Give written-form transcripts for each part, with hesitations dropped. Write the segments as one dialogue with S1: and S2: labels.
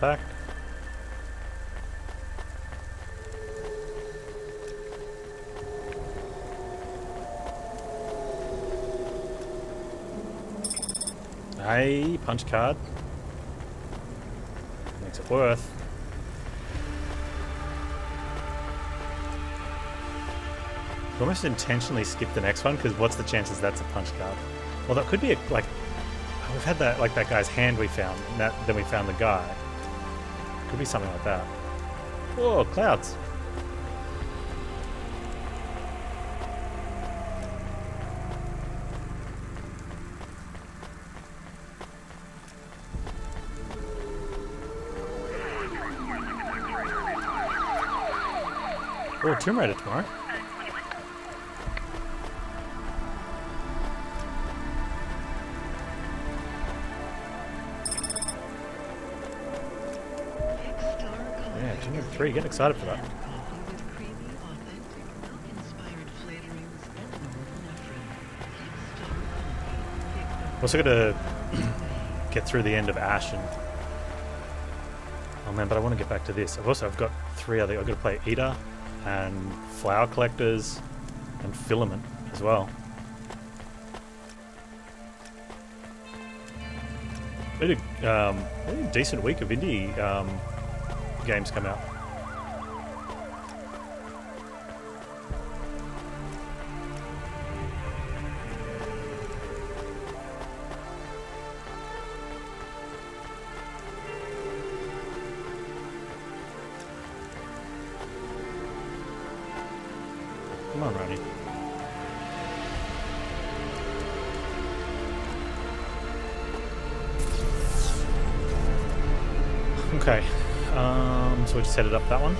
S1: compact. Hey, punch card. Makes it worth. We almost intentionally skipped the next one because what's the chances that's a punch card? Well, that could be like we've had that like that guy's hand we found. And then we found the guy. Could be something like that. Oh, clouds. Oh, Tomb Raider tomorrow. Yeah, Tomb Raider 3. Getting excited for that. Also got to get through the end of Ashen. Oh man, but I want to get back to this. I've got 3 other. I've got to play Eater and Flower Collectors and Filament as well. We had a decent week of indie games come out. Come on, Ronnie. Okay, so we just headed up that one.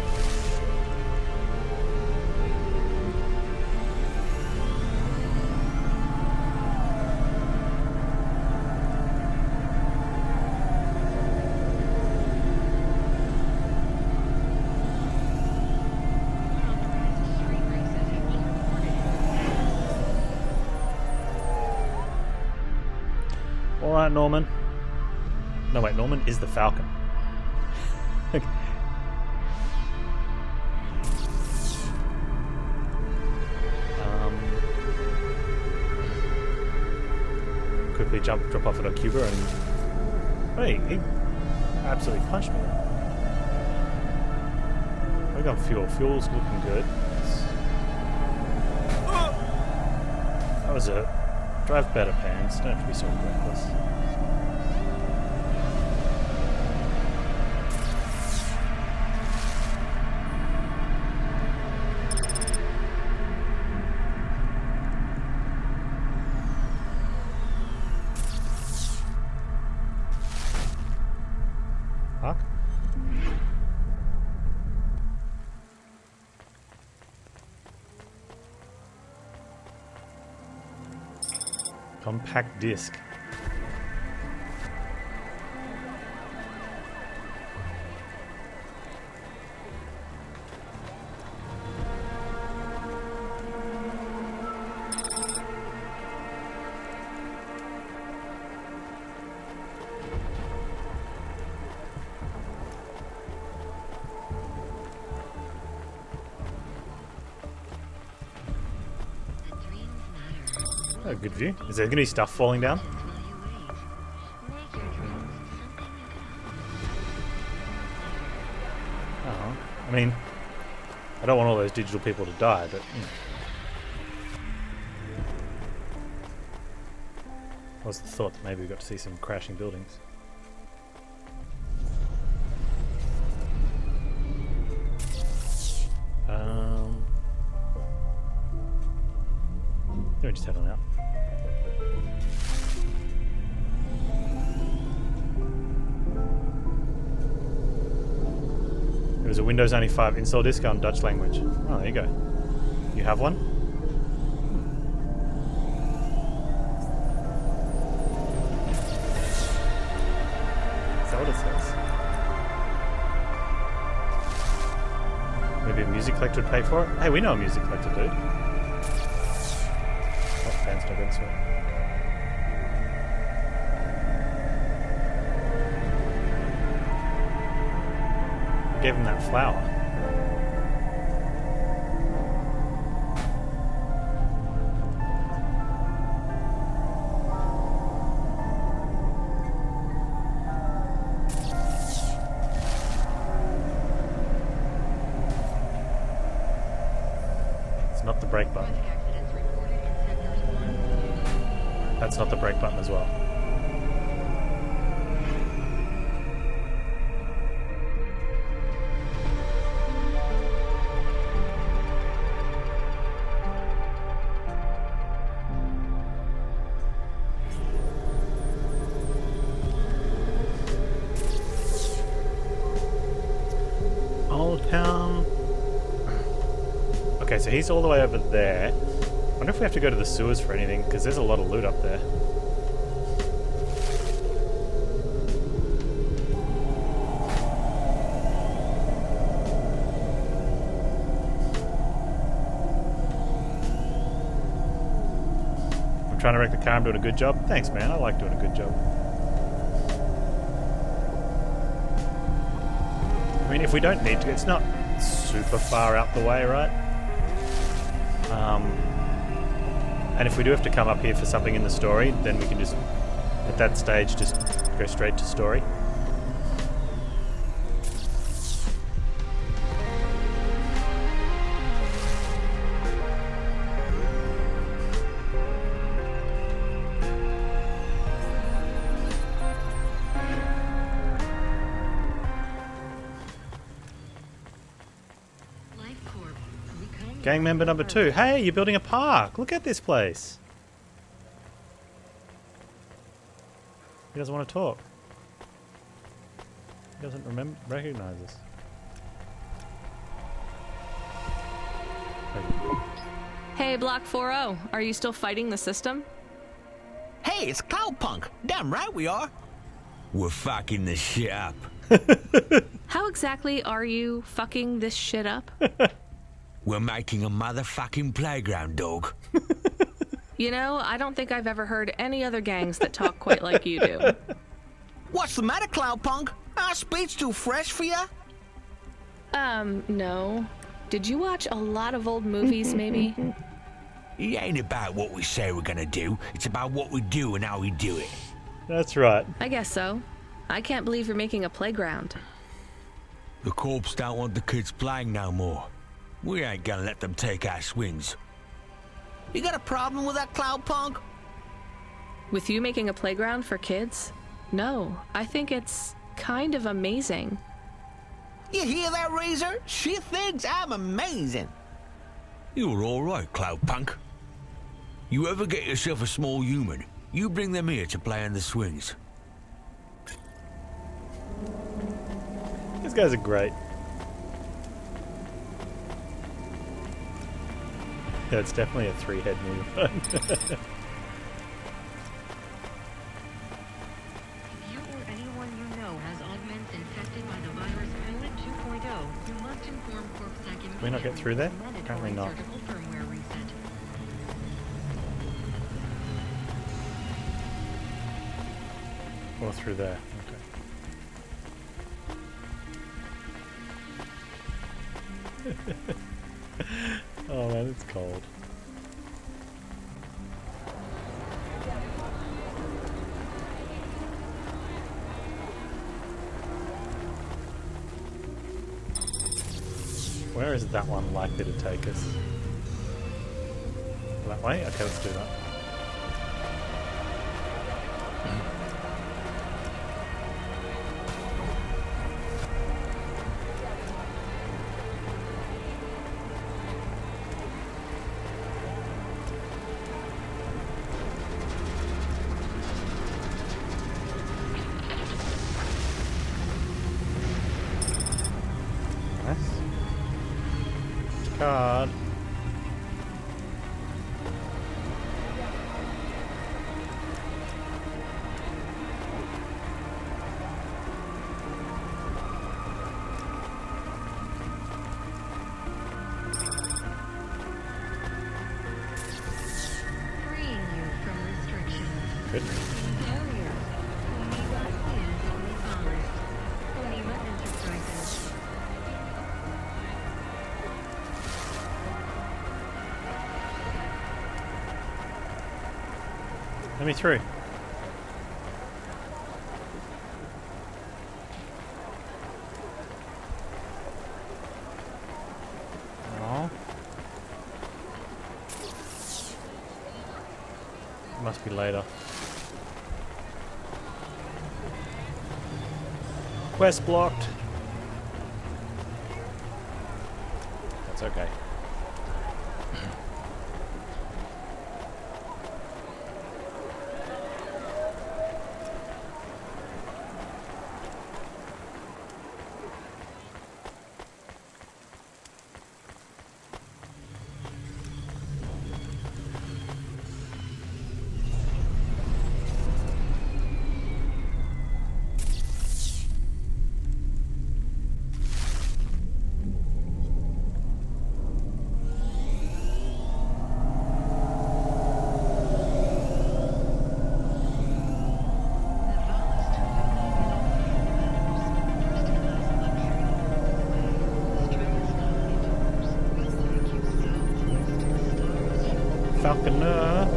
S1: Alright, Norman. No, wait, Norman is the Falcon. Quickly drop off at a Cuba and... Wait, he absolutely punched me there. We got fuel. Fuel's looking good. That was a... Drive better, Panz. Don't have to be so reckless. Fuck. Compact disc. Oh, good view. Is there going to be stuff falling down? Oh, I mean, I don't want all those digital people to die, but... You know. What's the thought that maybe we got to see some crashing buildings? Let me just head on out. There was a Windows 95 install disk on Dutch language. Oh, there you go. You have one? Is that what it says? Maybe a music collector would pay for it? Hey, we know a music collector, dude. Oh, Panz not going this way. gave him that flower? It's not the brake button. That's not the brake button as well. Old Town. Okay, so he's all the way over there. I wonder if we have to go to the sewers for anything, because there's a lot of loot up there. I'm trying to wreck the car. I'm doing a good job. Thanks, man. I like doing a good job. I mean, if we don't need to, it's not super far out the way, right? And if we do have to come up here for something in the story, then we can just, at that stage, just go straight to story. Gang member number 2. Hey, you're building a park. Look at this place. He doesn't want to talk. He doesn't recognize us.
S2: Hey, Block 4-0. Are you still fighting the system?
S3: Hey, it's Cloudpunk. Damn right we are. We're fucking this shit up.
S2: How exactly are you fucking this shit up?
S3: We're making a motherfucking playground, dog.
S2: You know, I don't think I've ever heard any other gangs that talk quite like you do.
S3: What's the matter, Cloudpunk? Our speech too fresh for ya?
S2: No. Did you watch a lot of old movies, maybe?
S3: It ain't about what we say we're gonna do. It's about what we do and how we do it.
S1: That's right.
S2: I guess so. I can't believe you're making a playground.
S3: The corps don't want the kids playing no more. We ain't gonna let them take our swings. You got a problem with that, Cloudpunk?
S2: With you making a playground for kids? No, I think it's kind of amazing.
S3: You hear that, Razor? She thinks I'm amazing. You're all right, Cloudpunk. You ever get yourself a small human, you bring them here to play on the swings.
S1: These guys are great. Yeah, it's definitely a 3-head move.
S4: If you or anyone you know has augments infected by the virus Code 2.0, you must inform CorpSec immediately.
S1: Can we not get through there?
S4: Mandatory
S1: Apparently not.
S4: surgical firmware reset.
S1: Or through there. Okay. Oh man, it's cold. Where is that one likely to take us? That way? Okay, let's do that. Card.
S4: Freeing you from restrictions.
S1: Good.
S4: Carrier. Oniva is Oniva Enterprises.
S1: Let me through. Oh. Must be later. Quest blocked. That's okay. Falconer.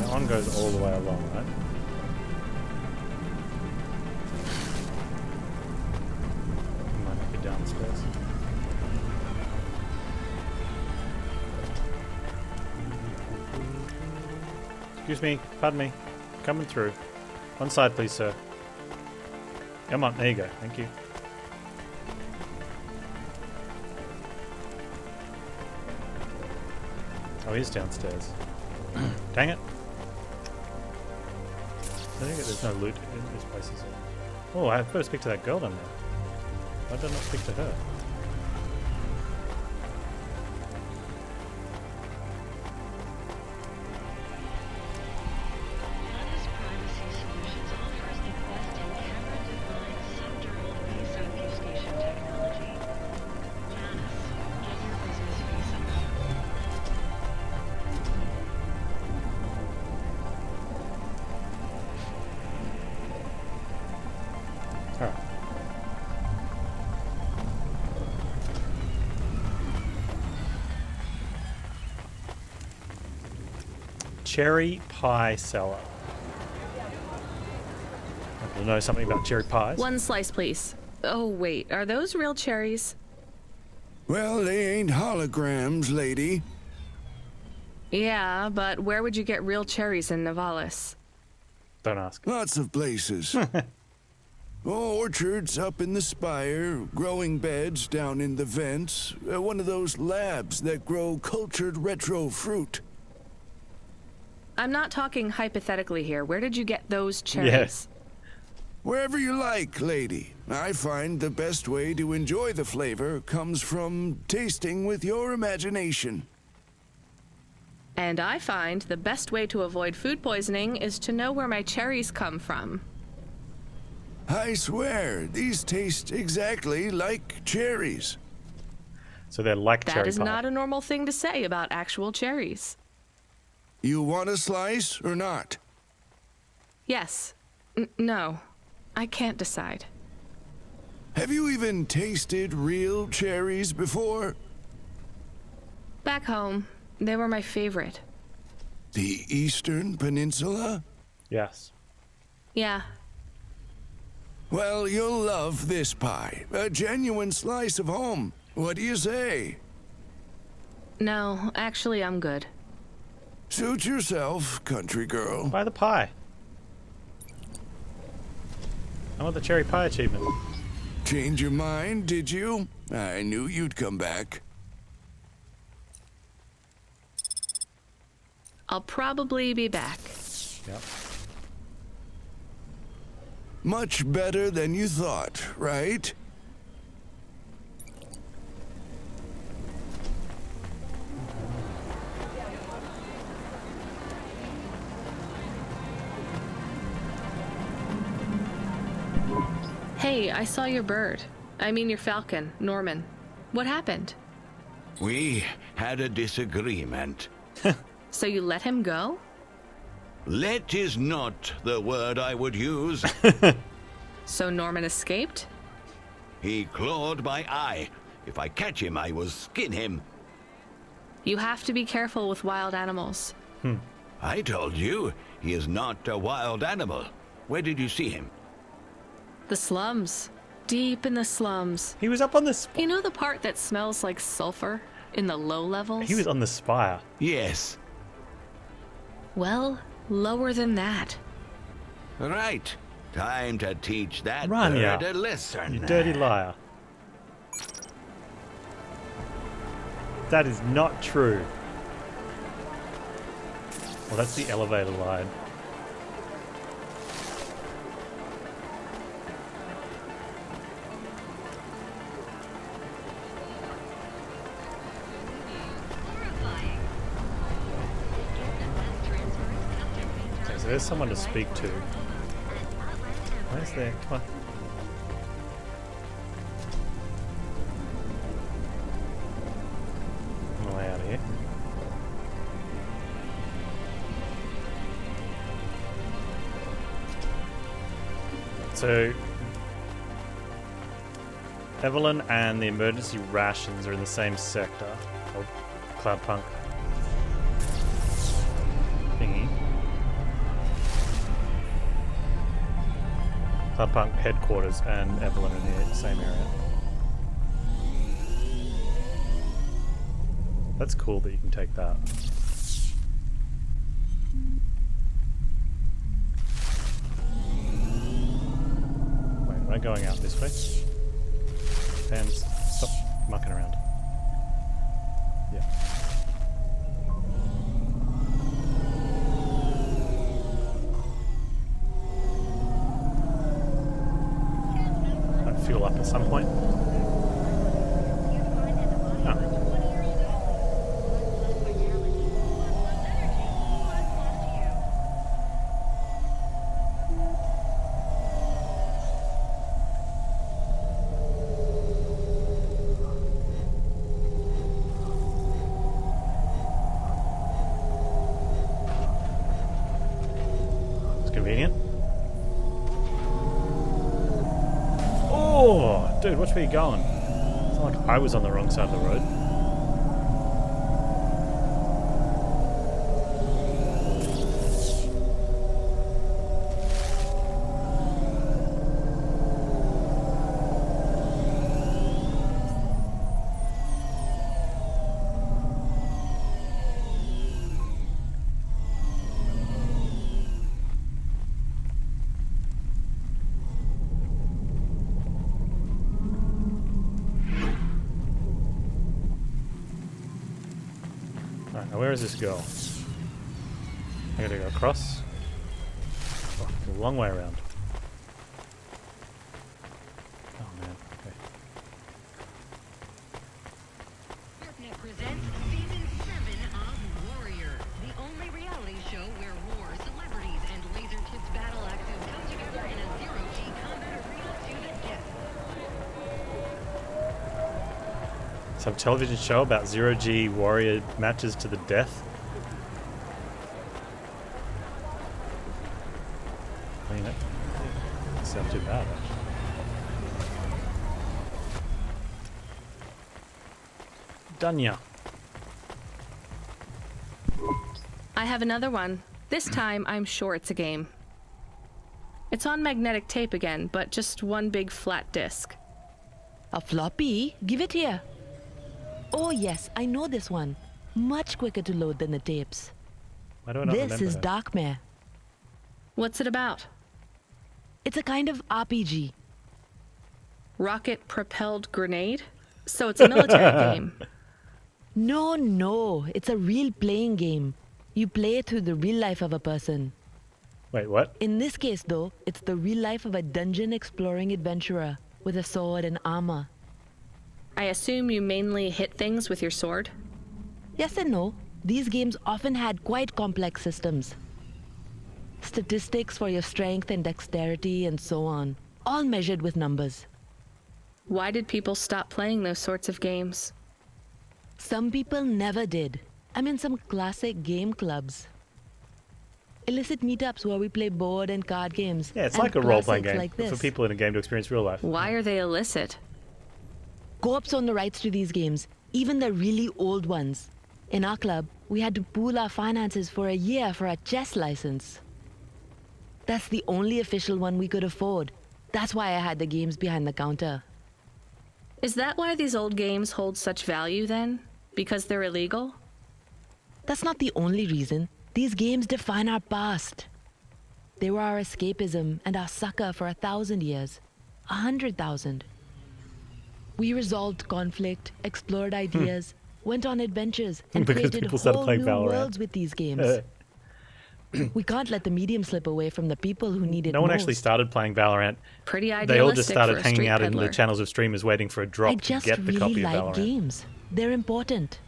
S1: One goes all the way along, right? Might make it downstairs. Excuse me, pardon me. Coming through. One side, please, sir. Come on, there you go. Thank you. Oh, he's downstairs. Dang it. I think there's no loot in this place, is there? Oh, I've got to speak to that girl down there. Why did I not speak to her?
S4: Panz Privacy Solutions offers the best in camera-defined subdermal face obfuscation technology. Panz, get your business face on.
S1: Alright. Cherry pie seller. I want to know something about cherry pies.
S2: One slice, please. Oh, wait. Are those real cherries?
S5: Well, they ain't holograms, lady.
S2: Yeah, but where would you get real cherries in Nivalis?
S1: Don't ask.
S5: Lots of places. Orchards up in the spire, growing beds down in the vents, one of those labs that grow cultured retro fruit.
S2: I'm not talking hypothetically here. Where did you get those cherries?
S1: Yes.
S5: Wherever you like, lady. I find the best way to enjoy the flavor comes from tasting with your imagination.
S2: And I find the best way to avoid food poisoning is to know where my cherries come from.
S5: I swear, these taste exactly like cherries.
S1: So they're like cherry pie.
S2: That is not a normal thing to say about actual cherries.
S5: You want a slice or not?
S2: Yes. No. I can't decide.
S5: Have you even tasted real cherries before?
S2: Back home, they were my favorite.
S5: The Eastern Peninsula?
S1: Yes.
S2: Yeah.
S5: Well, you'll love this pie. A genuine slice of home. What do you say?
S2: No, actually, I'm good.
S5: Suit yourself, country girl.
S1: Buy the pie. I want the cherry pie achievement.
S5: Change your mind, did you? I knew you'd come back.
S2: I'll probably be back.
S1: Yep.
S5: Much better than you thought, right?
S2: Hey, I saw your bird. I mean your falcon, Norman. What happened?
S3: We had a disagreement.
S2: So you let him go?
S3: Let is not the word I would use.
S2: So Norman escaped?
S3: He clawed my eye. If I catch him, I will skin him.
S2: You have to be careful with wild animals.
S3: I told you, he is not a wild animal. Where did you see him?
S2: The slums. Deep in the slums.
S1: He was up on the
S2: You know the part that smells like sulfur in the low levels?
S1: he was on the spire.
S3: Yes.
S2: Well, lower than that.
S3: Right. Time to teach that
S1: Run,
S3: bird
S1: ya.
S3: a lesson.
S1: You dirty liar. That is not true. Well, that's the elevator line.
S4: Horrifying.
S1: Okay, so there's someone to speak to. Where's there? Come on. On the way out of here. So, Evelyn and the emergency rations are in the same sector of Cloudpunk thingy. Cloudpunk headquarters and Evelyn in the same area. That's cool that you can take that. Wait, am I going out this way? Panz, stop mucking around. Yeah. Might fuel up at some point. Oh. It's convenient. Oh, dude, watch where you're going. It's not like I was on the wrong side of the road. Alright, now where is this girl? I gotta go across. Oh, a long way around. Oh man, okay.
S4: Darknet presents Season 7 of Warrior, the only reality show where war, celebrities, and laser-tipped battle axes come together in a zero-G combat arena to the death.
S1: Some television show about zero-G warrior matches to the death. I mean, that doesn't sound too bad, actually. Danya.
S2: I have another one. This time, I'm sure it's a game. It's on magnetic tape again, but just one big flat disc.
S6: A floppy? Give it here. Oh yes, I know this one. Much quicker to load than the tapes.
S1: Why do I not
S6: This
S1: remember
S6: is
S1: that?
S6: Darkmare.
S2: What's it about?
S6: It's a kind of RPG.
S2: Rocket-propelled grenade? So it's a military game.
S6: No, it's a real playing game. You play it through the real life of a person.
S1: Wait, what?
S6: In this case though, it's the real life of a dungeon exploring adventurer with a sword and armor.
S2: I assume you mainly hit things with your sword?
S6: Yes and no. These games often had quite complex systems. Statistics for your strength and dexterity and so on. all measured with numbers.
S2: Why did people stop playing those sorts of games?
S6: Some people never did. I'm in some classic game clubs. Illicit meetups where we play board and card games.
S1: Yeah, it's
S6: and
S1: like a role-playing game
S6: like
S1: for
S6: this.
S1: people in a game to experience real life.
S2: Why are they illicit?
S6: Co-ops own the rights to these games, even the really old ones. In our club, we had to pool our finances for a year for a chess license. That's the only official one we could afford. That's why I had the games behind the counter.
S2: Is that why these old games hold such value then? Because they're illegal?
S6: That's not the only reason. These games define our past. They were our escapism and our succor for 1,000 years. 100,000. We resolved conflict, explored ideas, went on adventures, and
S1: Because
S6: created
S1: people started
S6: whole
S1: playing
S6: new
S1: Valorant.
S6: worlds with these games. We can't let the medium slip away from the people who need it
S1: No one
S6: most.
S1: actually started playing Valorant.
S2: Pretty idealistic
S1: They all just started
S2: for a
S1: hanging
S2: street
S1: out in
S2: peddler.
S1: the channels of streamers waiting for a drop
S6: I
S1: to
S6: just
S1: get the
S6: really
S1: copy
S6: like
S1: of Valorant.
S6: games. They're important.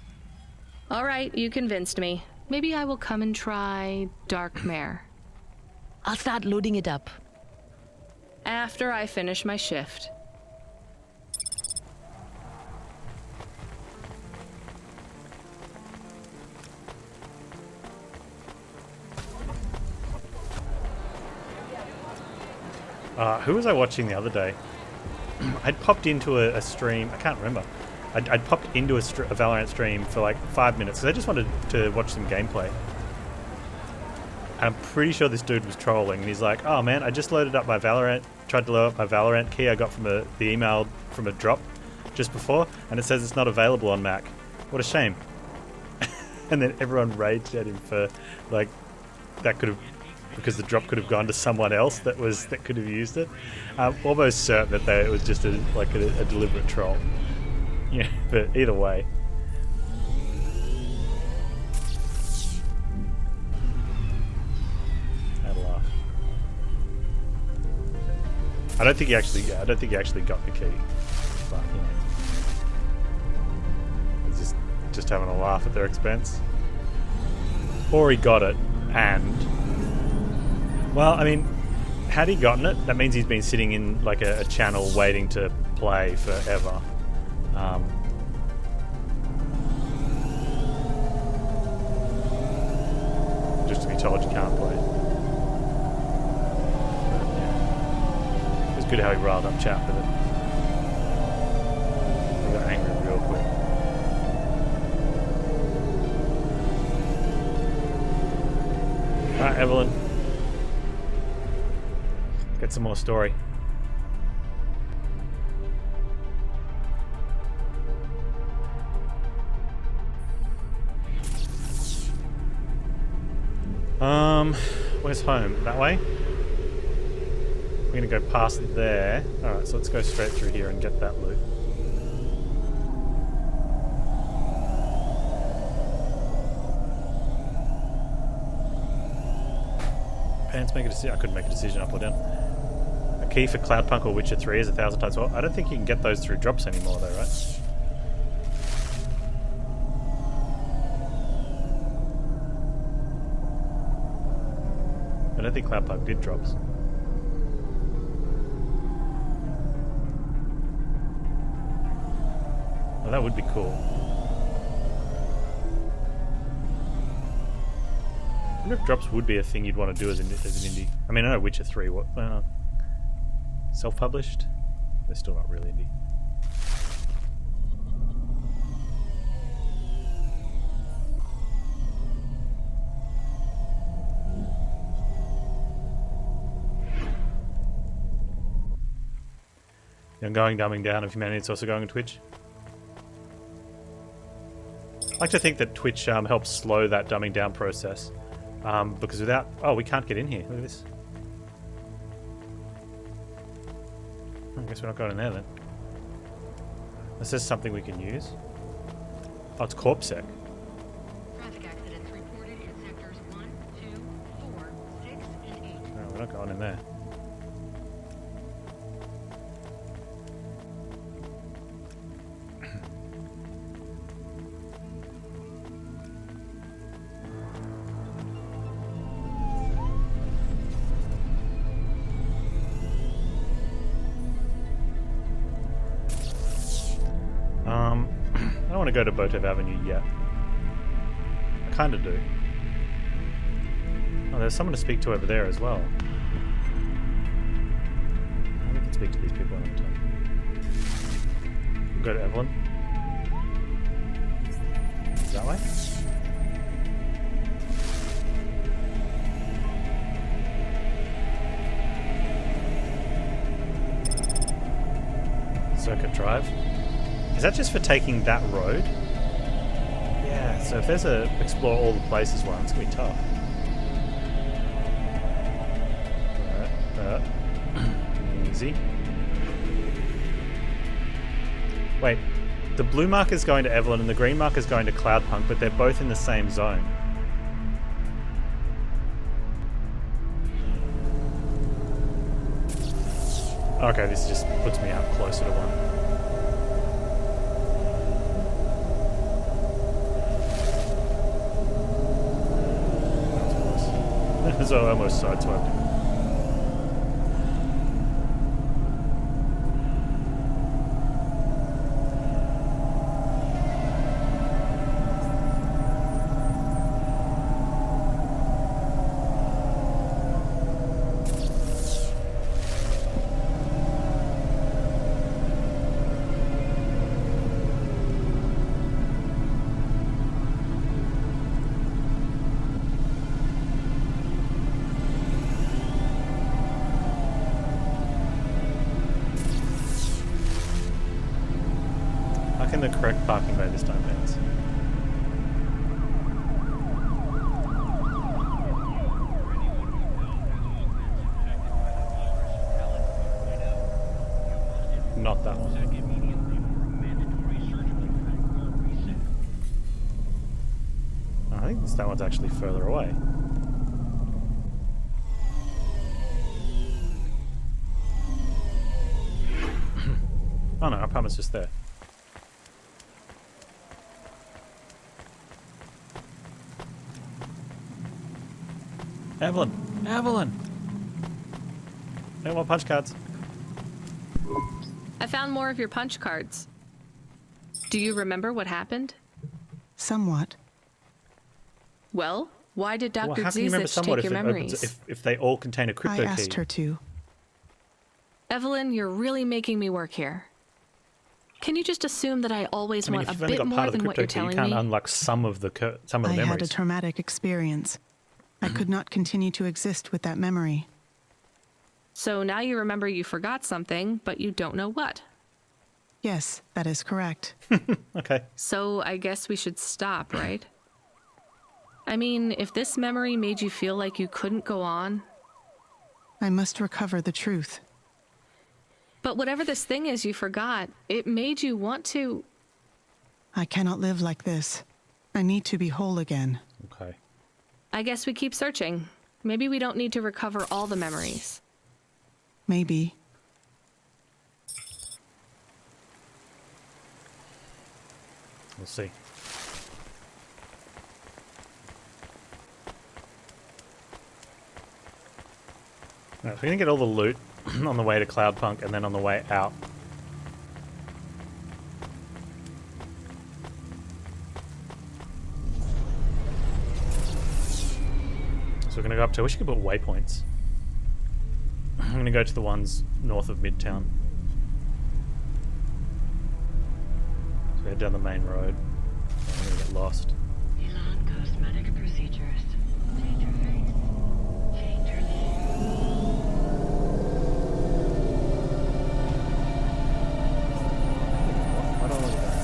S2: All right, you convinced me. Maybe I will come and try Dark Mare.
S6: I'll start loading it up.
S2: After I finish my shift.
S1: Who was I watching the other day? I'd popped into a stream. I can't remember. I'd popped into a Valorant stream for like 5 minutes because I just wanted to watch some gameplay. And I'm pretty sure this dude was trolling. And he's like, "Oh man, I just loaded up my Valorant. Tried to load up my Valorant key I got from the email from a drop just before, and it says it's not available on Mac. What a shame." And then everyone raged at him for like that could have. Because the drop could have gone to someone else that could have used it. Almost certain that it was just a deliberate troll. Yeah, but either way. Had a laugh. I don't think he actually got the key. But you know, he's just having a laugh at their expense. Or he got it and. Well, I mean, had he gotten it, that means he's been sitting in like a channel waiting to play forever. Just to be told you can't play. But, yeah. It was good how he riled up chat with it. I got angry real quick. Alright, Evelyn. Get some more story. Where's home? That way? We're gonna go past there. Alright, so let's go straight through here and get that loot. Panz, make a decision. I couldn't make a decision up or down. A key for Cloudpunk or Witcher 3 is 1,000 times more. I don't think you can get those through drops anymore though, right? I don't think Cloudpunk did drops. Well, that would be cool. I wonder if drops would be a thing you'd want to do as an indie. I mean, I know Witcher 3, self-published? They're still not really indie. The ongoing dumbing down of humanity is also going on Twitch. I like to think that Twitch helps slow that dumbing down process. Because without... Oh, we can't get in here. Look at this. I guess we're not going in there then. This is something we can use. Oh, it's CorpSec.
S4: Traffic accidents reported in sectors 1, 2, 4, 6, and 8.
S1: No, we're not going in there. go to Botov Avenue yet. I kind of do. Oh, there's someone to speak to over there as well. We can speak to these people another time. Go to Evelyn. That way? Circuit Drive. Is that just for taking that road? Yeah, so if there's a explore all the places one, it's gonna be tough. Easy. Wait, the blue marker's going to Evelyn and the green marker's going to Cloudpunk, but they're both in the same zone. Okay, this just puts me out closer to one. That was close. So I almost sideswiped him. In the correct parking bay this time, Panz. Not that one. I think that one's actually further away. Oh no, I promise just there. Evelyn! Evelyn! No more punch cards.
S2: I found more of your punch cards. Do you remember what happened?
S7: Somewhat.
S2: Well, why did
S1: Well,
S2: Dr.
S1: how can you remember
S2: Zuzich
S1: somewhat
S2: take
S1: if
S2: your
S1: it
S2: memories?
S1: opens, if they all contain a crypto
S7: I
S1: key?
S7: asked her to.
S2: Evelyn, you're really making me work here. Can you just assume that I always
S1: I mean,
S2: want
S1: if
S2: a
S1: you've only
S2: bit
S1: got
S2: more
S1: part of the
S2: than what
S1: crypto
S2: you're
S1: key, you
S2: telling
S1: can't
S2: me?
S1: unlock some of the
S7: I
S1: memories.
S7: had a traumatic experience. I could not continue to exist with that memory.
S2: So now you remember you forgot something, but you don't know what.
S7: Yes, that is correct.
S1: Okay.
S2: So I guess we should stop, right? I mean, if this memory made you feel like you couldn't go on.
S7: I must recover the truth.
S2: But whatever this thing is you forgot, it made you want to.
S7: I cannot live like this. I need to be whole again.
S1: Okay.
S2: I guess we keep searching. Maybe we don't need to recover all the memories.
S7: Maybe.
S1: We'll see. Alright, so we're gonna get all the loot on the way to Cloudpunk and then on the way out. So we're gonna go up to, I wish you could put waypoints. I'm gonna go to the ones north of Midtown. So head down the main road. I'm gonna get lost.
S4: Elon cosmetic procedures. Change your face. Change your name.
S1: Why don't I look at that?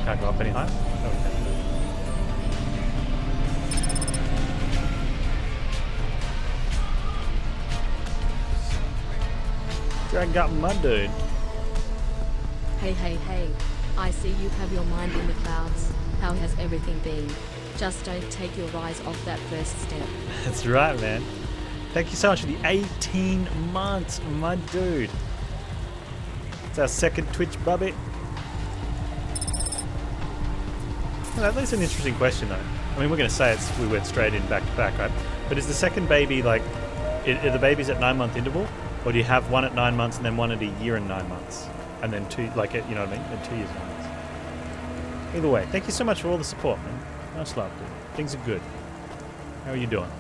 S1: Can't go up any higher? Oh, okay. Drag up my dude.
S8: Hey, hey, hey. I see you have your mind in the clouds. How has everything been? Just don't take your eyes off that first step.
S1: That's right, man. Thank you so much for the 18 months, my dude. It's our second Twitch bubby. Well, that leaves an interesting question, though. I mean, we're going to say we went straight in back to back, right? But is the second baby, like, are the babies at 9-month interval? Or do you have one at 9 months and then one at a year and 9 months? And then two, like, you know what I mean? And 2 years and 9 months. Either way, thank you so much for all the support, man. Nice love, dude. Things are good. How are you doing?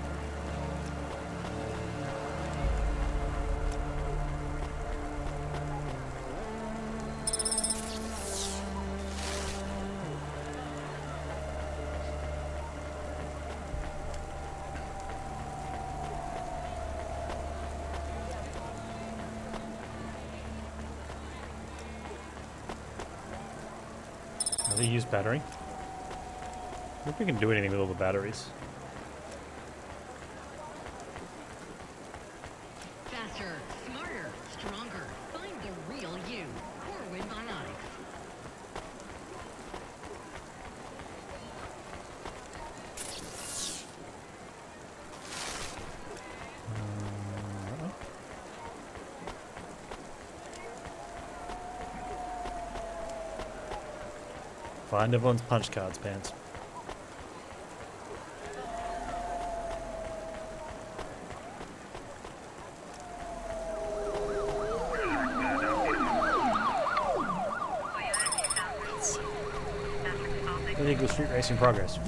S1: Another used battery. I don't think we can do anything with all the batteries.
S4: Faster, smarter, stronger. Find the real you. Corwin Bionics.
S1: Find everyone's punch cards, Panz. Illegal street racing progress.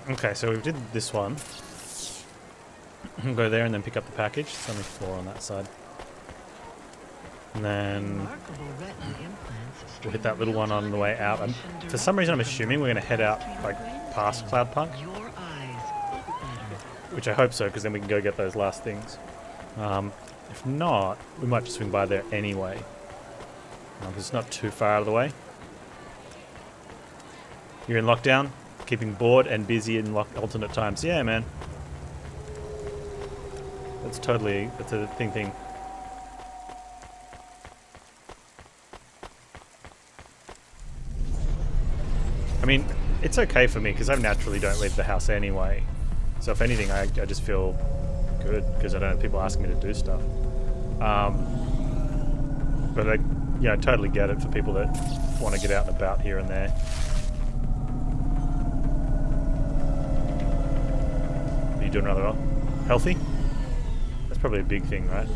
S1: Okay, so we did this one. We'll go there and then pick up the package. It's only 4 on that side. And then we'll hit that little one on the way out. And for some reason I'm assuming we're going to head out like past Cloudpunk. Which I hope so, because then we can go get those last things. If not, we might just swing by there anyway. Because it's not too far out of the way. You're in lockdown? Keeping bored and busy in alternate times. Yeah, man. That's a thing. I mean, it's okay for me because I naturally don't leave the house anyway. So if anything, I just feel good because I don't have people asking me to do stuff. But I totally get it for people that want to get out and about here and there. Are you doing rather well? Healthy? That's probably a big thing, right?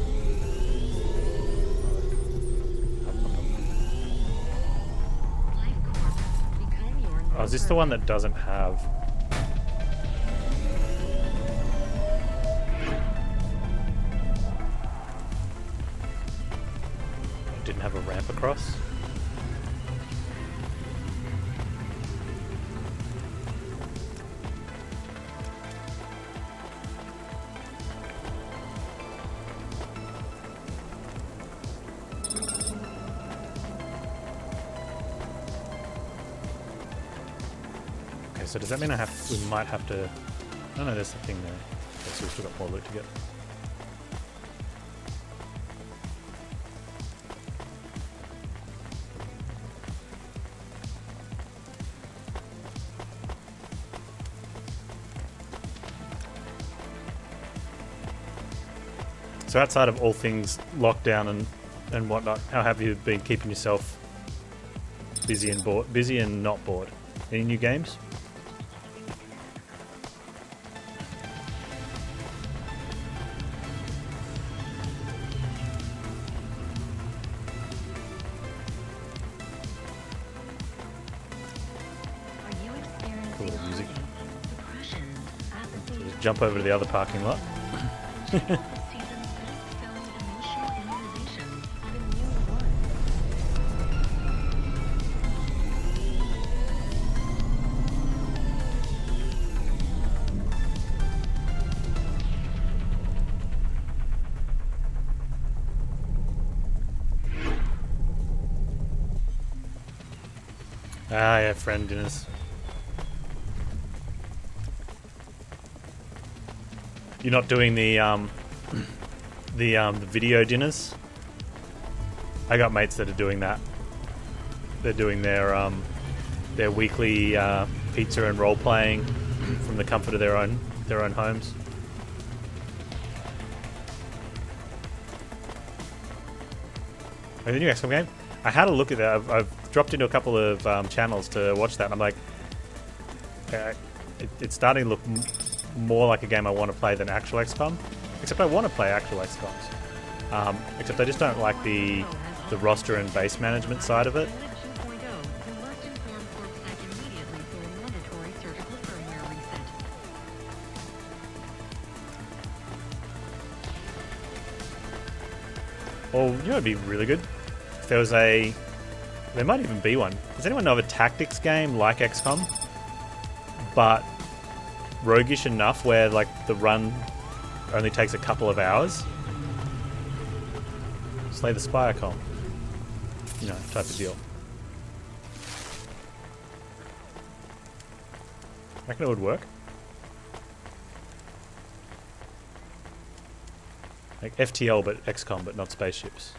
S1: Oh, is this the one that doesn't have... Didn't have a ramp across? So does that mean we might have to... Oh no, there's the thing there. Okay, so we've still got more loot to get. So outside of all things lockdown and whatnot, how have you been keeping yourself busy and not bored? Any new games? Jump over to the other parking lot. Ah, yeah, friend dinners. You're not doing the video dinners? I got mates that are doing that. They're doing their weekly pizza and role playing from the comfort of their own homes. And the new XCOM game, I had a look at that. I've dropped into a couple of channels to watch that, and I'm like, it's starting to look more like a game I want to play than actual XCOM. Except I want to play actual XCOMs. Except I just don't like the roster and base management side of it. Well, you know, it'd be really good if there was there might even be one. Does anyone know of a tactics game like XCOM, but roguish enough where like the run only takes a couple of hours? Slay the Spire comp, you know, type of deal. I reckon it would work. Like FTL, but XCOM, but not spaceships.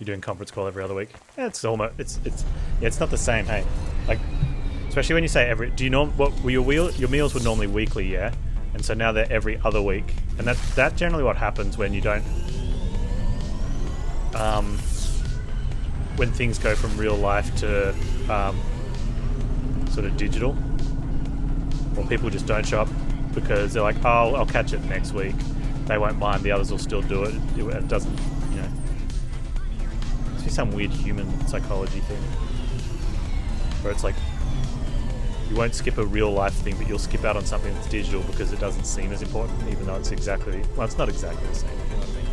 S1: You're doing conference call every other week. Yeah, it's almost it's not the same. Hey, like especially when you say every. Do you know what your meals were normally weekly? Yeah, and so now they're every other week, and that's generally what happens when you don't. When things go from real life to sort of digital, or people just don't show up because they're like, oh, I'll catch it next week. They won't mind. The others will still do it. It doesn't, you know. Must be some weird human psychology thing where it's like you won't skip a real life thing, but you'll skip out on something that's digital because it doesn't seem as important, even though it's not exactly the same. You know what I mean?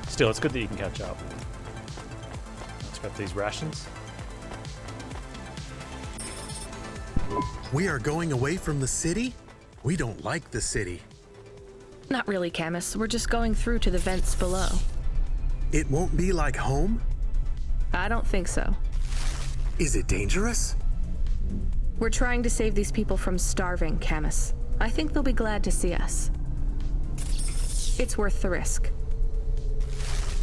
S1: Still, it's good that you can catch up. Let's grab these rations.
S9: We are going away from the city? We don't like the city.
S2: Not really, Camus. We're just going through to the vents below.
S9: It won't be like home?
S2: I don't think so.
S9: Is it dangerous?
S2: We're trying to save these people from starving, Camus. I think they'll be glad to see us. It's worth the risk.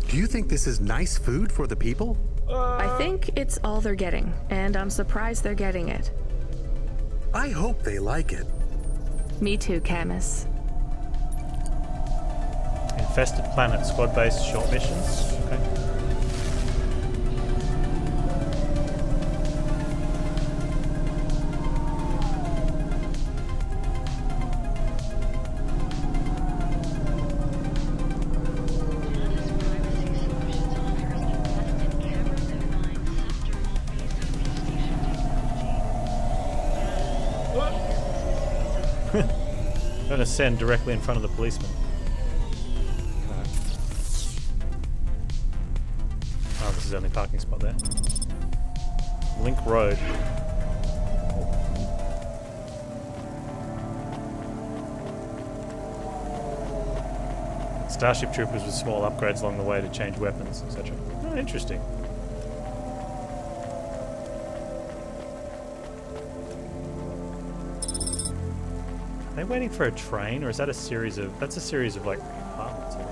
S9: Do you think this is nice food for the people?
S2: I think it's all they're getting, and I'm surprised they're getting it.
S9: I hope they like it.
S2: Me too, Camus.
S1: Infested planet, squad-based short missions. Okay. Going to send directly in front of the policeman. Oh, this is the only parking spot there. Link Road. Starship Troopers with small upgrades along the way to change weapons, etc. Oh, interesting. Are they waiting for a train, or is that a series of... That's a series of, like, apartments, I think.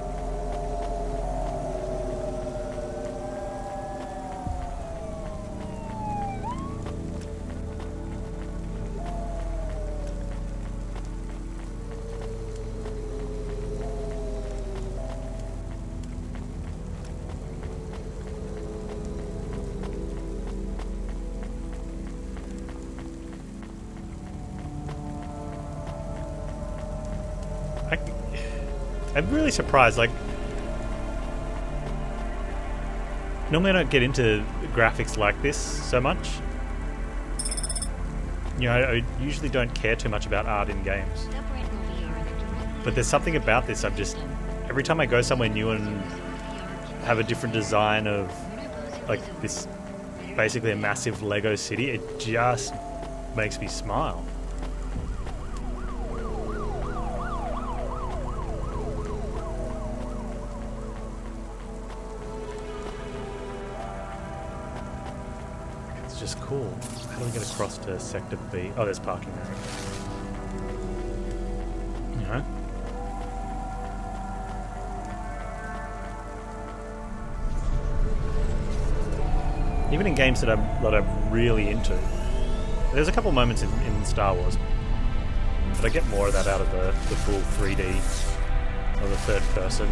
S1: I'm really surprised, like, normally I don't get into graphics like this so much. You know, I usually don't care too much about art in games. But there's something about this, every time I go somewhere new and have a different design of, like, this basically a massive Lego city, it just makes me smile. It's just cool. How do we get across to Sector B? Oh, there's parking there. You know? Even in games that I'm really into. There's a couple moments in Star Wars, but I get more of that out of the full 3D or the third person.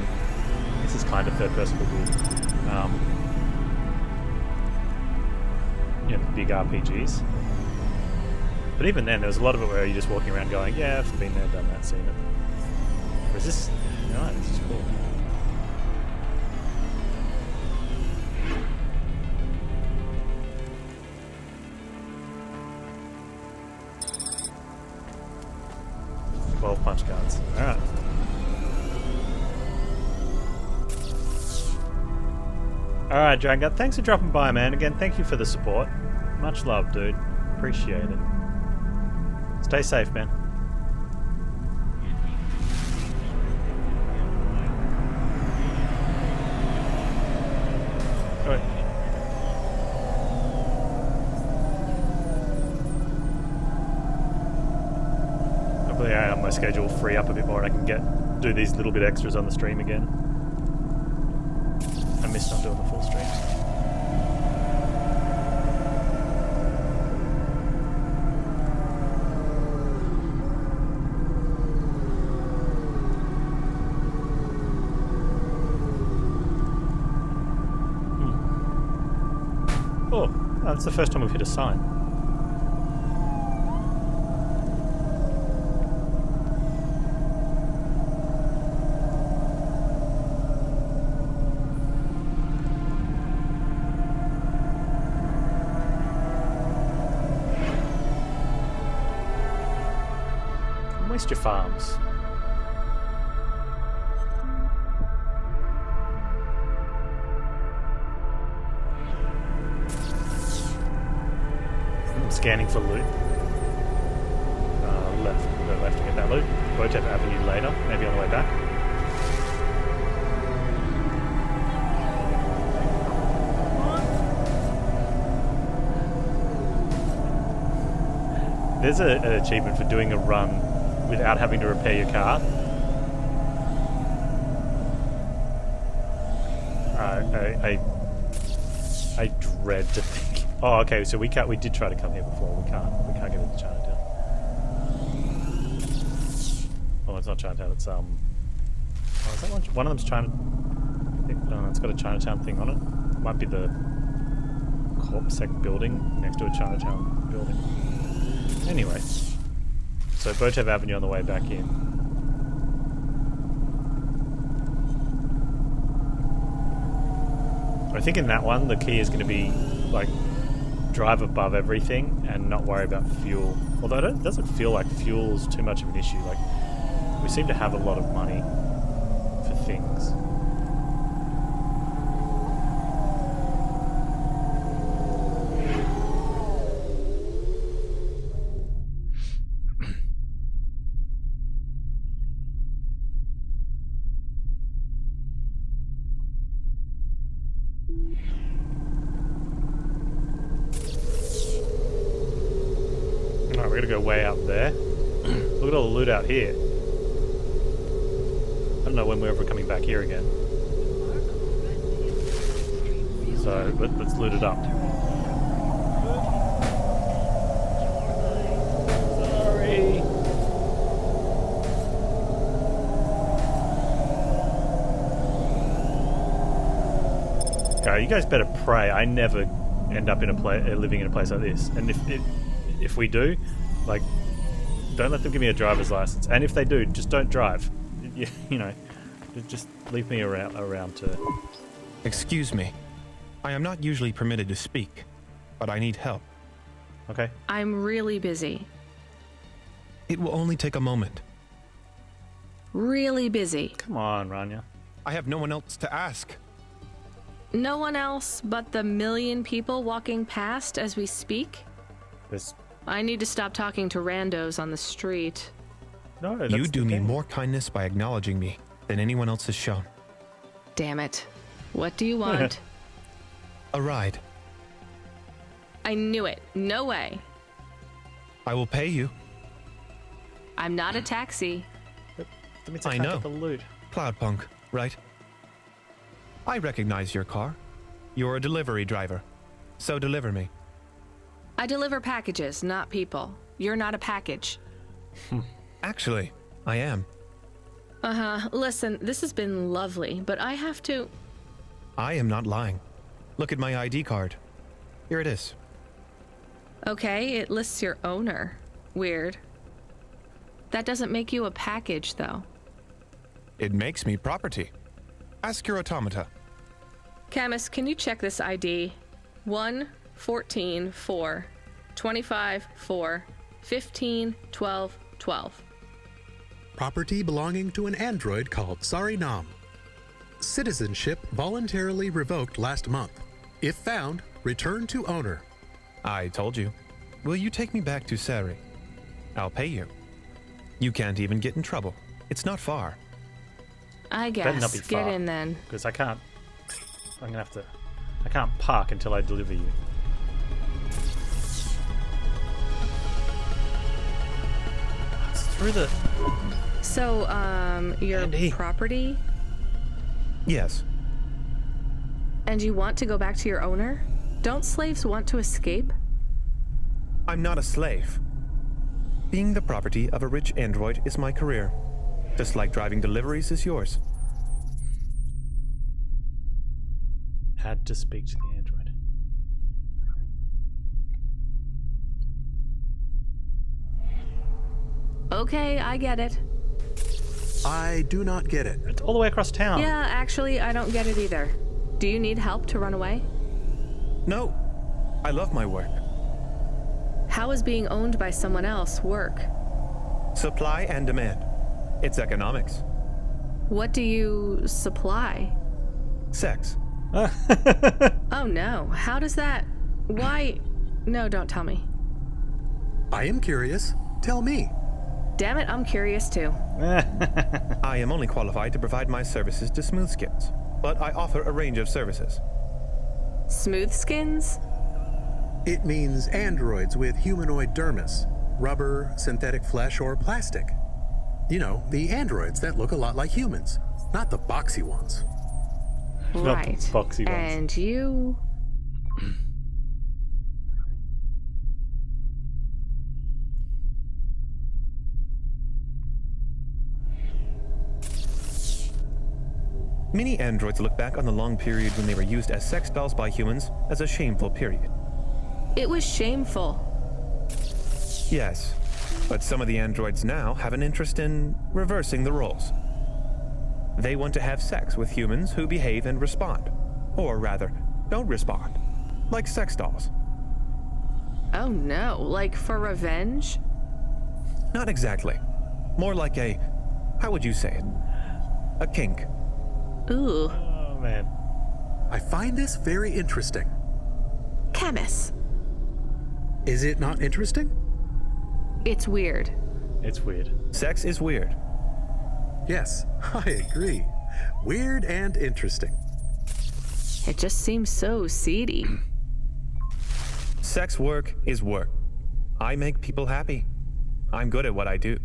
S1: This is kind of third person, but weird. The big RPGs. But even then, there was a lot of it where you're just walking around going, yeah, I've been there, done that, seen it. Whereas this, no, this is cool. Punch cards. Alright. Alright, Dragon, thanks for dropping by, man. Again, thank you for the support. Much love, dude. Appreciate it. Stay safe, man. Alright. Hopefully I have my schedule free up a bit more and I can do these little bit extras on the stream again. I missed not doing the full streams. Oh, that's the first time we've hit a sign. Moisture Farms. I'm scanning for loot. Left to get that loot. Botep Avenue later, maybe on the way back. There's an achievement for doing a run without having to repair your car. I dread to think. Oh, okay. So we did try to come here before. We can't get into Chinatown. Oh, it's not Chinatown. It's Oh, is that one of them's China? It's got a Chinatown thing on it. Might be the Corpsec building next to a Chinatown building. Anyway. So Botep Avenue on the way back in. I think in that one the key is going to be like drive above everything and not worry about fuel. Although it doesn't feel like fuel's too much of an issue. Like we seem to have a lot of money for things. We're gonna go way up there. Look at all the loot out here. I don't know when we're ever coming back here again. So let's loot it up. Sorry. Okay, you guys better pray I never end up in living in a place like this. And if we do, like, don't let them give me a driver's license. And if they do, just don't drive. You know, just leave me around to...
S10: Excuse me. I am not usually permitted to speak, but I need help.
S1: Okay.
S2: I'm really busy.
S10: It will only take a moment.
S2: Really busy.
S1: Come on, Rania.
S10: I have no one else to ask.
S2: No one else but the million people walking past as we speak?
S1: There's...
S2: I need to stop talking to randos on the street.
S1: No, that's
S10: You
S1: the
S10: do me
S1: game.
S10: more kindness by acknowledging me than anyone else has shown.
S2: Damn it. What do you want?
S10: A ride.
S2: I knew it. No way.
S10: I will pay you.
S2: I'm not a taxi.
S1: That means I
S10: I
S1: can't
S10: know.
S1: get the loot.
S10: Cloudpunk, right? I recognize your car. You're a delivery driver. So deliver me.
S2: I deliver packages, not people. You're not a package.
S10: Actually, I am.
S2: Uh-huh. Listen, this has been lovely, but I have to...
S10: I am not lying. Look at my ID card. Here it is.
S2: Okay, it lists your owner. Weird. That doesn't make you a package, though.
S10: It makes me property. Ask your automata.
S2: Camus, can you check this ID? 1, 14, 4, 25, 4, 15, 12, 12.
S9: Property belonging to an android called Sarinam. Citizenship voluntarily revoked last month. If found, return to owner.
S10: I told you. Will you take me back to Sari? I'll pay you. You can't even get in trouble. It's not far.
S2: I
S1: Better not
S2: guess.
S1: be
S2: Get
S1: far,
S2: in then.
S1: because I can't. I'm gonna have to. I can't park until I deliver you. It's through the.
S2: So, your
S1: Andy.
S2: property?
S10: Yes.
S2: And you want to go back to your owner? Don't slaves want to escape?
S10: I'm not a slave. Being the property of a rich android is my career. Just like driving deliveries is yours.
S1: Had to speak to the android.
S2: Okay, I get it.
S9: I do not get it.
S1: It's all the way across town.
S2: Yeah, actually, I don't get it either. Do you need help to run away?
S10: No. I love my work.
S2: How is being owned by someone else work?
S10: Supply and demand. It's economics.
S2: What do you supply?
S10: Sex.
S2: Oh no, how does that... Why... No, don't tell me.
S9: I am curious. Tell me.
S2: Damn it, I'm curious too.
S10: I am only qualified to provide my services to smooth skins, but I offer a range of services.
S2: Smooth skins?
S9: It means androids with humanoid dermis, rubber, synthetic flesh, or plastic. You know, the androids that look a lot like humans, not the boxy ones.
S1: Not
S2: Right.
S1: boxy ones.
S2: And you...
S10: Many androids look back on the long period when they were used as sex dolls by humans as a shameful period.
S2: It was shameful.
S10: Yes, but some of the androids now have an interest in reversing the roles. They want to have sex with humans who behave and respond. Or rather, don't respond. Like sex dolls.
S2: Oh no, like for revenge?
S10: Not exactly. More like a, how would you say it? A kink.
S2: Ooh.
S1: Oh man.
S9: I find this very interesting.
S2: Camus.
S9: Is it not interesting?
S2: It's weird.
S1: It's weird.
S10: Sex is weird.
S9: Yes, I agree. Weird and interesting.
S2: It just seems so seedy.
S10: Sex work is work. I make people happy. I'm good at what I do.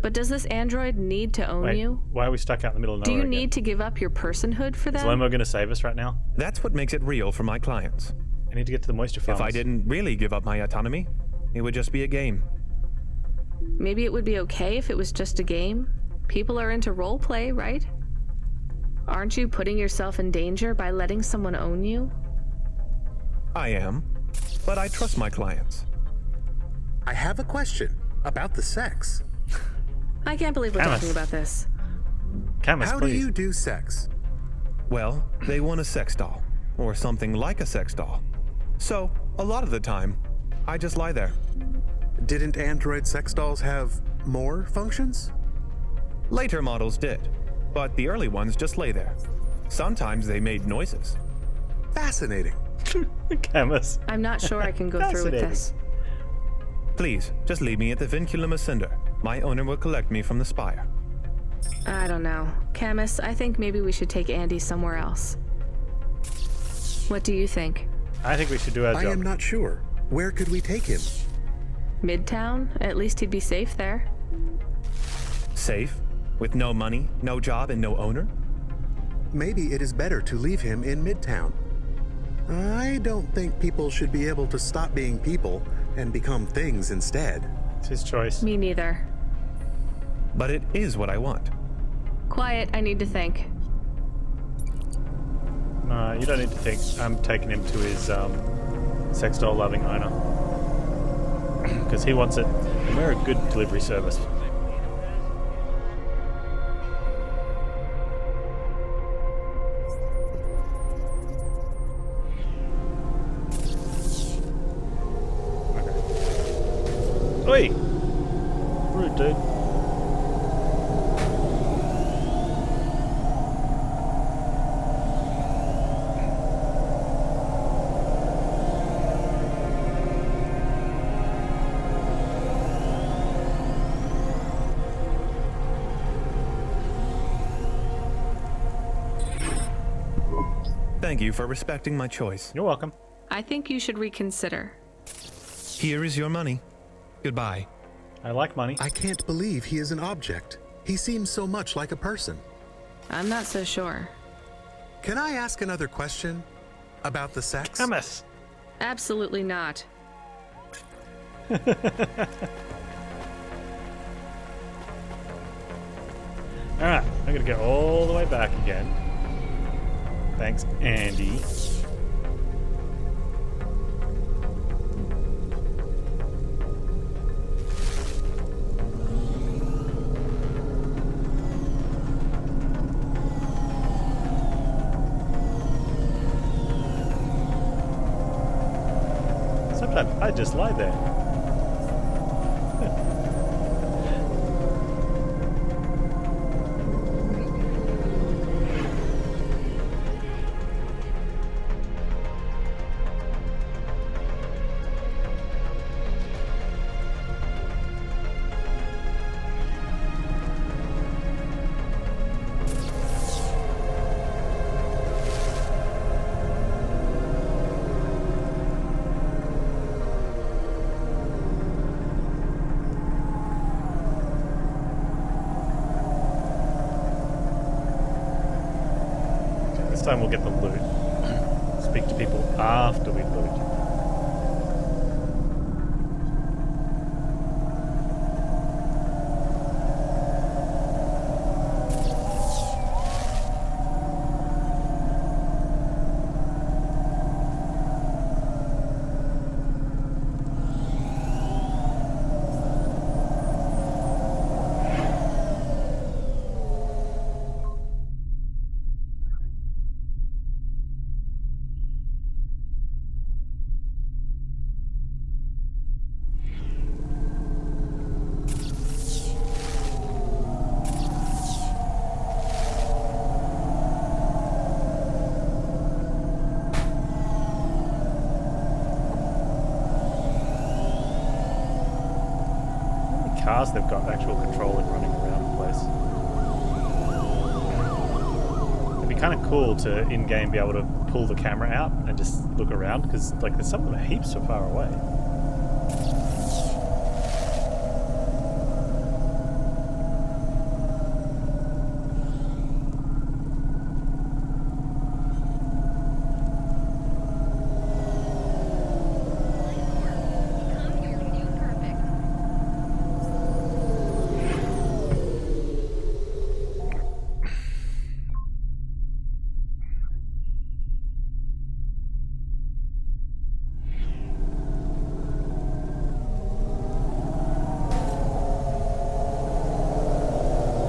S2: But does this android need to own
S1: Wait,
S2: you?
S1: why are we stuck out in the middle of
S2: Do
S1: nowhere
S2: you
S1: again?
S2: need to give up your personhood for
S1: Is
S2: them?
S1: Lomo going to save us right now?
S10: That's what makes it real for my clients.
S1: I need to get to the moisture farms.
S10: If I didn't really give up my autonomy, it would just be a game.
S2: Maybe it would be okay if it was just a game. People are into role play, right? Aren't you putting yourself in danger by letting someone own you?
S10: I am, but I trust my clients.
S9: I have a question about the sex.
S2: I can't believe we're
S1: Camus.
S2: talking about this.
S1: Camus,
S9: How
S1: please.
S9: do you do sex?
S10: Well, they want a sex doll, or something like a sex doll. So, a lot of the time, I just lie there.
S9: Didn't android sex dolls have more functions?
S10: Later models did, but the early ones just lay there. Sometimes they made noises.
S9: Fascinating.
S1: Camus.
S2: I'm not sure I can go through with
S1: Fascinating.
S2: this.
S10: Please, just leave me at the Vinculum Ascender. My owner will collect me from the spire.
S2: I don't know. Camus, I think maybe we should take Andy somewhere else. What do you think?
S1: I think we should do our
S9: I
S1: job.
S9: am not sure. Where could we take him?
S2: Midtown? At least he'd be safe there.
S10: Safe? With no money, no job, and no owner?
S9: Maybe it is better to leave him in Midtown. I don't think people should be able to stop being people and become things instead.
S1: It's his choice.
S2: Me neither.
S10: But it is what I want.
S2: Quiet, I need to think.
S1: No, you don't need to think. I'm taking him to his sex doll loving owner. Because he wants it. And we're a good delivery service. Oi! Rude, dude.
S10: Thank you for respecting my choice.
S1: You're welcome.
S2: I think you should reconsider.
S10: Here is your money. Goodbye.
S1: I like money.
S9: I can't believe he is an object. He seems so much like a person.
S2: I'm not so sure.
S9: Can I ask another question about the sex?
S1: Camus.
S2: Absolutely not.
S1: Alright, I'm gonna get all the way back again. Thanks, Andy. Sometimes I just lie there. This time we'll get the loot. Speak to people after we loot. Cars they've got actual control in running around the place. It'd be kind of cool to in-game be able to pull the camera out and just look around, because like there's some of them heaps so far away.
S4: Become your new perfect.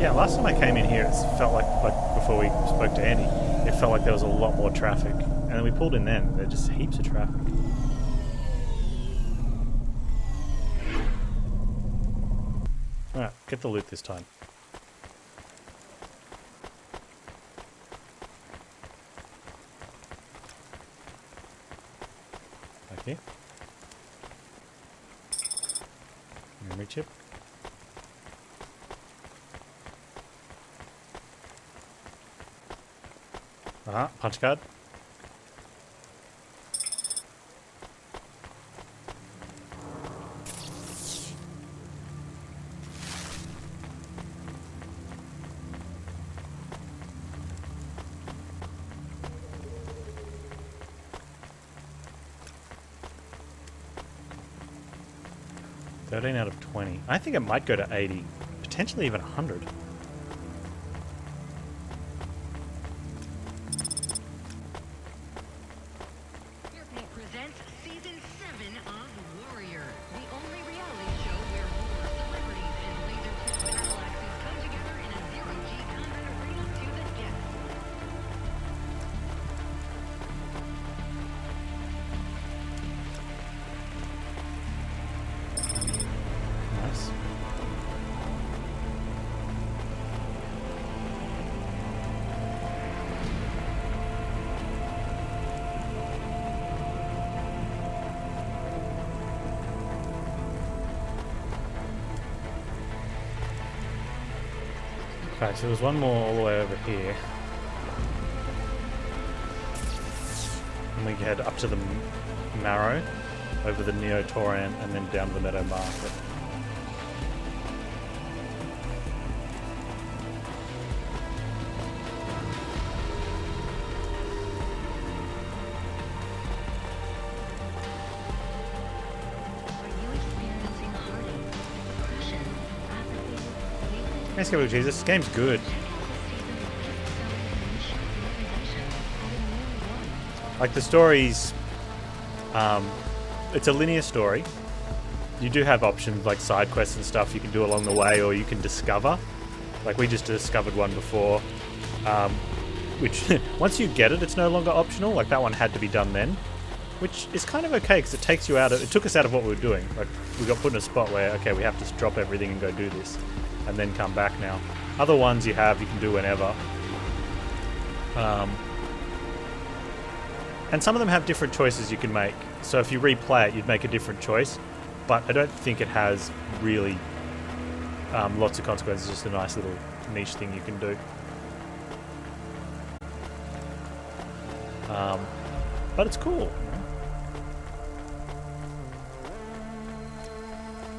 S1: Yeah, last time I came in here, it felt like before we spoke to Andy, it felt like there was a lot more traffic. And then we pulled in then, there's just heaps of traffic. Alright, get the loot this time. you. Memory chip. Punch card. $13 out of 20. I think it might go to 80, potentially even 100.
S4: Presents Season 7 of Warrior, the only reality show where war celebrities and laser-tipped battle axes come together in a zero-G combat arena to the death.
S1: Nice. Okay, so there's one more all the way over here. And we head up to the Marrow, over the Neo-Torrent, and then down to the Meadow Market. Thanks, Gabriel Jesus. This game's good. Like, the story's... it's a linear story. You do have options like side quests and stuff you can do along the way, or you can discover. Like, we just discovered one before. Which, once you get it, it's no longer optional. Like, that one had to be done then. Which is kind of okay, because it takes you out of... It took us out of what we were doing. Like, we got put in a spot where, okay, we have to drop everything and go do this. And then come back now. Other ones you can do whenever. And some of them have different choices you can make. So if you replay it, you'd make a different choice. But I don't think it has really lots of consequences. Just a nice little niche thing you can do. But it's cool.